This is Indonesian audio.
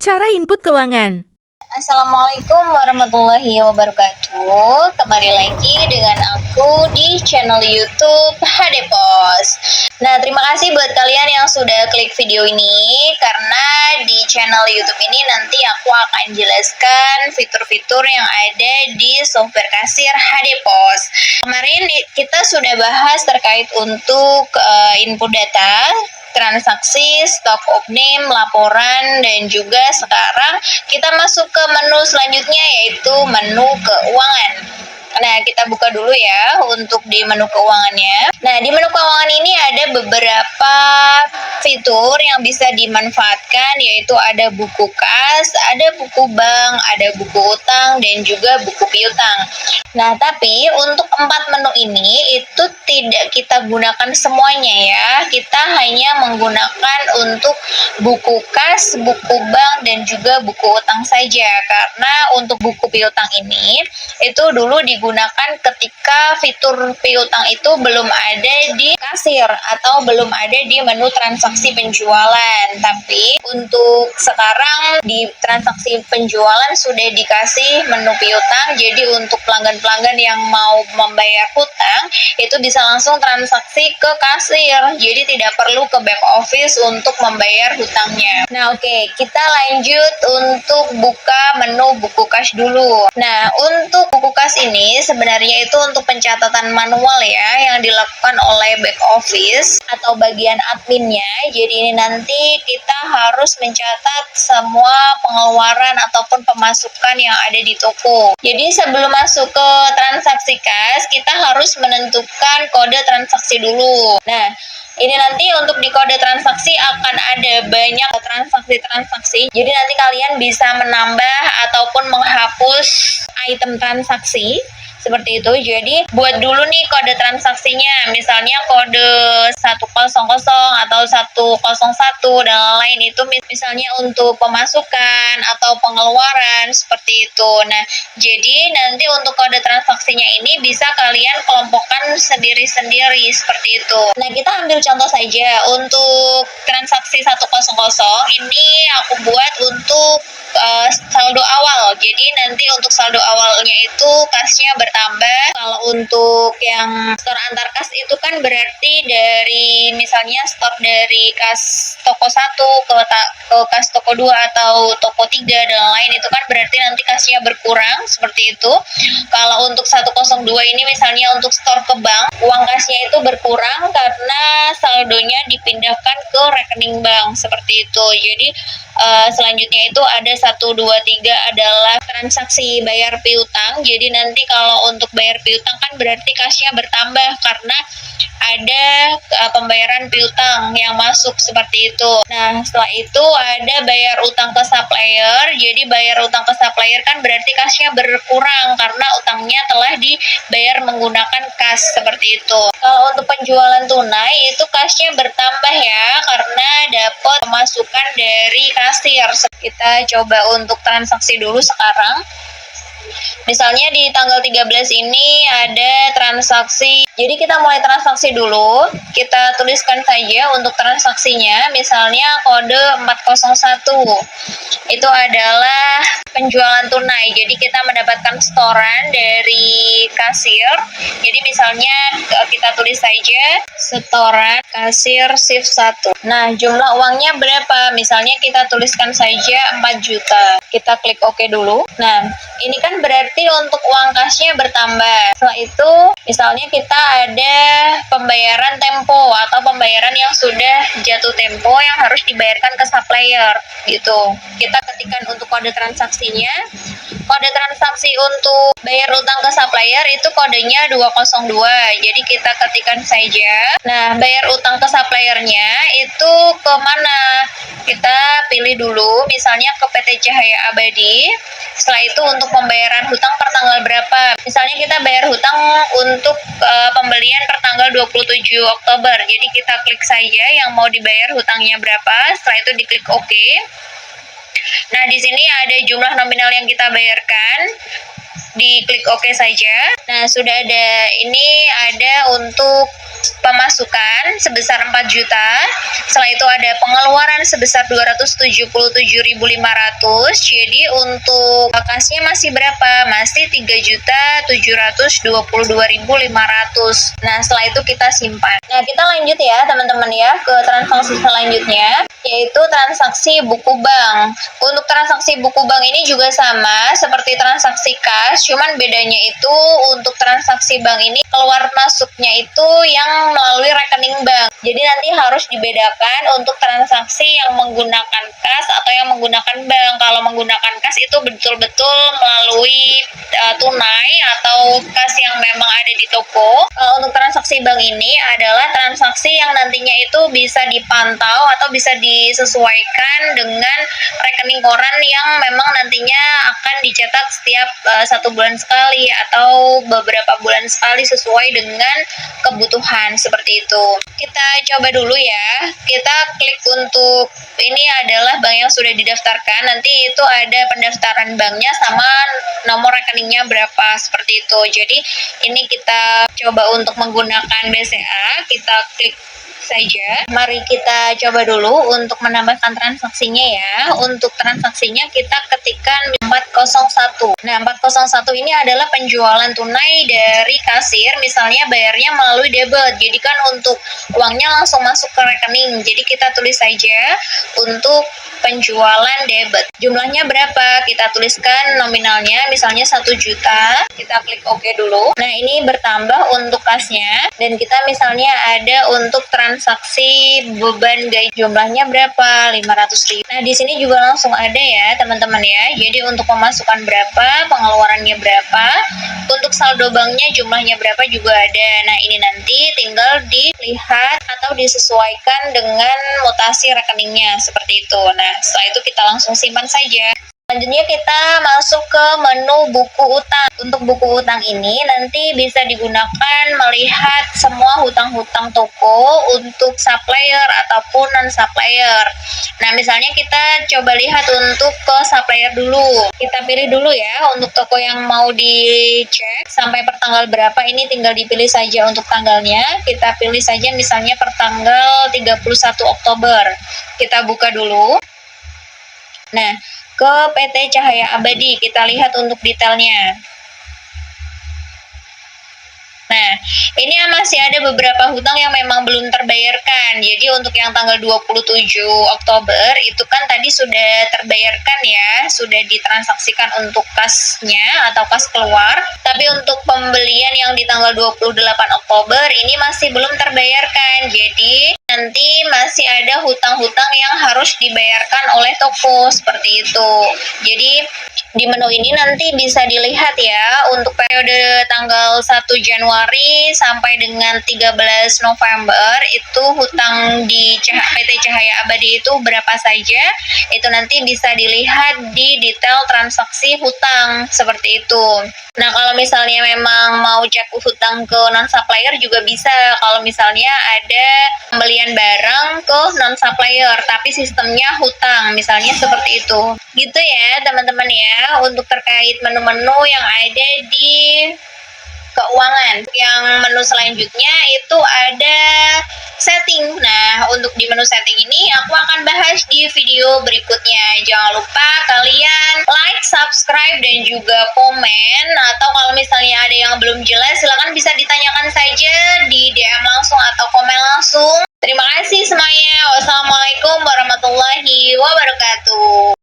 Cara input keuangan. Assalamualaikum warahmatullahi wabarakatuh. Kembali lagi dengan aku di channel YouTube Hadepos. Nah, terima kasih buat kalian yang sudah klik video ini, karena di channel YouTube ini nanti aku akan jelaskan fitur-fitur yang ada di software kasir Hadepos. Kemarin kita sudah bahas terkait untuk input data, transaksi, stock opening, laporan, dan juga sekarang kita masuk ke menu selanjutnya, yaitu menu keuangan. Nah, kita buka dulu ya untuk di menu keuangannya. Nah, di menu keuangan ini ada beberapa fitur yang bisa dimanfaatkan, yaitu ada buku kas, ada buku bank, ada buku utang, dan juga buku piutang. Nah, tapi untuk 4 menu ini itu tidak kita gunakan semuanya ya. Kita hanya menggunakan untuk buku kas, buku bank, dan juga buku utang saja. Karena untuk buku piutang ini itu dulu digunakan ketika fitur piutang itu belum ada di kasir atau belum ada di menu transaksi penjualan. Tapi untuk sekarang di transaksi penjualan sudah dikasih menu piutang, jadi untuk pelanggan-pelanggan yang mau membayar hutang itu bisa langsung transaksi ke kasir, jadi tidak perlu ke back office untuk membayar hutangnya. Nah, oke, kita lanjut untuk buka menu buku kas dulu. Nah, untuk buku kas ini sebenarnya itu untuk pencatatan manual ya, yang dilakukan oleh back office atau bagian adminnya. Jadi ini nanti kita harus mencatat semua pengeluaran ataupun pemasukan yang ada di toko. Jadi sebelum masuk ke transaksi kas, kita harus menentukan kode transaksi dulu. Nah, ini nanti untuk di kode transaksi akan ada banyak transaksi-transaksi. Jadi nanti kalian bisa menambah ataupun menghapus item transaksi seperti itu. Jadi buat dulu nih kode transaksinya, misalnya kode 100 atau 101 dan lain itu, misalnya untuk pemasukan atau pengeluaran seperti itu. Nah, jadi nanti untuk kode transaksinya ini bisa kalian kelompokkan sendiri-sendiri seperti itu. Nah, kita ambil contoh saja untuk transaksi 100 ini aku buat untuk saldo awal. Jadi nanti untuk saldo awalnya itu kasnya bertambah. Kalau untuk yang store antar kas itu kan berarti dari misalnya store dari kas toko 1 ke kas toko 2 atau toko 3 dan lain, itu kan berarti nanti kasnya berkurang seperti itu. Kalau untuk 102 ini misalnya untuk store ke bank, uang kasnya itu berkurang karena saldonya dipindahkan ke rekening bank seperti itu. Jadi selanjutnya itu ada 1, 2, 3 adalah transaksi bayar piutang. Jadi nanti kalau untuk bayar piutang kan berarti kasnya bertambah karena ada pembayaran piutang yang masuk seperti itu. Nah, setelah itu ada bayar utang ke supplier. Jadi bayar utang ke supplier kan berarti kasnya berkurang karena utangnya telah dibayar menggunakan kas seperti itu. Kalau untuk penjualan tunai itu kasnya bertambah ya, karena dapat pemasukan dari kasir. Kita coba untuk transaksi dulu sekarang. Misalnya di tanggal 13 ini ada transaksi. Jadi kita mulai transaksi dulu. Kita tuliskan saja untuk transaksinya. Misalnya kode 401. Itu adalah penjualan tunai. Jadi kita mendapatkan setoran dari kasir. Jadi misalnya kita tulis saja setoran kasir shift 1. Nah, jumlah uangnya berapa? Misalnya kita tuliskan saja 4 juta. Kita klik OK dulu. Nah, ini kan berarti untuk uang kasnya bertambah. Setelah itu, misalnya kita ada pembayaran tempo atau pembayaran yang sudah jatuh tempo yang harus dibayarkan ke supplier gitu. Kita ketikkan untuk kode transaksinya. Kode transaksi untuk bayar utang ke supplier itu kodenya 202. Jadi kita ketikkan saja. Nah, bayar utang ke suppliernya itu ke mana? Kita pilih dulu, misalnya ke PT Cahaya Abadi. Setelah itu untuk pembayaran hutang per tanggal berapa? Misalnya kita bayar hutang untuk pembelian per tanggal 27 Oktober. Jadi kita klik saja yang mau dibayar hutangnya berapa. Setelah itu diklik OK. Nah, di sini ada jumlah nominal yang kita bayarkan. Diklik OK saja. Nah, sudah ada, ini ada untuk pemasukan sebesar 4 juta. Setelah itu ada pengeluaran sebesar 277.500. Jadi untuk kasnya masih berapa? Masih 3.722.500. Nah, setelah itu kita simpan. Nah, kita lanjut ya teman-teman ya ke transaksi selanjutnya, yaitu transaksi buku bank. Untuk transaksi buku bank ini juga sama seperti transaksi kas, cuman bedanya itu untuk transaksi bank ini keluar masuknya itu yang melalui rekening bank. Jadi nanti harus dibedakan untuk transaksi yang menggunakan kas atau yang menggunakan bank. Kalau menggunakan kas itu betul-betul melalui tunai atau kas yang memang ada di toko. Untuk transaksi bank ini adalah transaksi yang nantinya itu bisa dipantau atau bisa disesuaikan dengan rekening koran yang memang nantinya akan dicetak setiap 1 bulan sekali atau beberapa bulan sekali sesuai dengan kebutuhan seperti itu. Kita coba dulu ya. Kita klik untuk ini adalah bank yang sudah didaftarkan. Nanti itu ada pendaftaran banknya sama nomor rekeningnya berapa seperti itu. Jadi ini kita coba untuk menggunakan BCA. Kita klik saja. Mari kita coba dulu untuk menambahkan transaksinya ya. Untuk transaksinya kita ketikkan 401. Nah, 401 ini adalah penjualan tunai dari kasir, misalnya bayarnya melalui debit. Jadi kan untuk uangnya langsung masuk ke rekening. Jadi kita tulis saja untuk penjualan debit. Jumlahnya berapa? Kita tuliskan nominalnya, misalnya 1 juta. Kita klik OK dulu. Nah, ini bertambah untuk kasnya. Dan kita misalnya ada untuk transaksi beban gaji. Jumlahnya berapa? 500.000. Nah, di sini juga langsung ada ya, teman-teman ya. Jadi untuk pemasukan berapa, pengeluarannya berapa, untuk saldo banknya jumlahnya berapa juga ada. Nah, ini nanti tinggal dilihat atau disesuaikan dengan mutasi rekeningnya seperti itu. Nah, setelah itu kita langsung simpan saja. Selanjutnya kita masuk ke menu buku utang. Untuk buku utang ini nanti bisa digunakan melihat semua hutang-hutang toko untuk supplier ataupun non-supplier. Nah, misalnya kita coba lihat untuk ke supplier dulu. Kita pilih dulu ya untuk toko yang mau dicek sampai pertanggal berapa, ini tinggal dipilih saja untuk tanggalnya. Kita pilih saja misalnya pertanggal 31 Oktober. Kita buka dulu. Nah, ke PT Cahaya Abadi, kita lihat untuk detailnya. Nah, ini masih ada beberapa hutang yang memang belum terbayarkan. Jadi untuk yang tanggal 27 Oktober itu kan tadi sudah terbayarkan ya, sudah ditransaksikan untuk kasnya atau kas keluar. Tapi untuk pembelian yang di tanggal 28 Oktober ini masih belum terbayarkan. Jadi nanti masih ada hutang-hutang yang harus dibayarkan oleh toko seperti itu. Jadi di menu ini nanti bisa dilihat ya untuk periode tanggal 1 Januari sampai dengan 13 November itu hutang di PT Cahaya Abadi itu berapa saja. Itu nanti bisa dilihat di detail transaksi hutang seperti itu. Nah, kalau misalnya memang mau cek hutang ke non-supplier juga bisa. Kalau misalnya ada pembelian barang ke non-supplier tapi sistemnya hutang, misalnya seperti itu. Gitu ya teman-teman ya, untuk terkait menu-menu yang ada di keuangan. Yang menu selanjutnya itu ada setting. Nah, untuk di menu setting ini aku akan bahas di video berikutnya. Jangan lupa kalian like, subscribe, dan juga komen. Atau kalau misalnya ada yang belum jelas, silakan bisa ditanyakan saja di DM langsung atau komen langsung. Terima kasih semuanya. Wassalamualaikum warahmatullahi wabarakatuh.